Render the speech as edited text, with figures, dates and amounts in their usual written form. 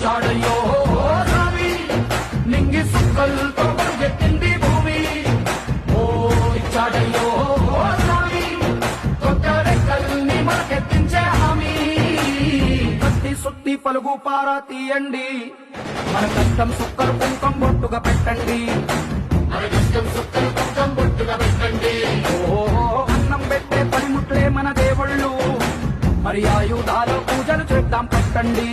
ఇచ్చాడయ్యో స్వామి నింగి సుక్కలతో ఎత్తింది భూమి ఓ ఇచ్చాడయ్యో స్వామి కొత్త రెక్కల్ని మనకెత్తించే హామీ కత్తి సుత్తి పలుగు పారా తీయండి మన కష్టం సుక్కలు కుంకం బొట్టుగా పెట్టండి అన్నం పెట్టే పనిముట్లే మన దేవుళ్ళు మరి ఆయుధాలు పూజలు చేద్దాం పట్టండి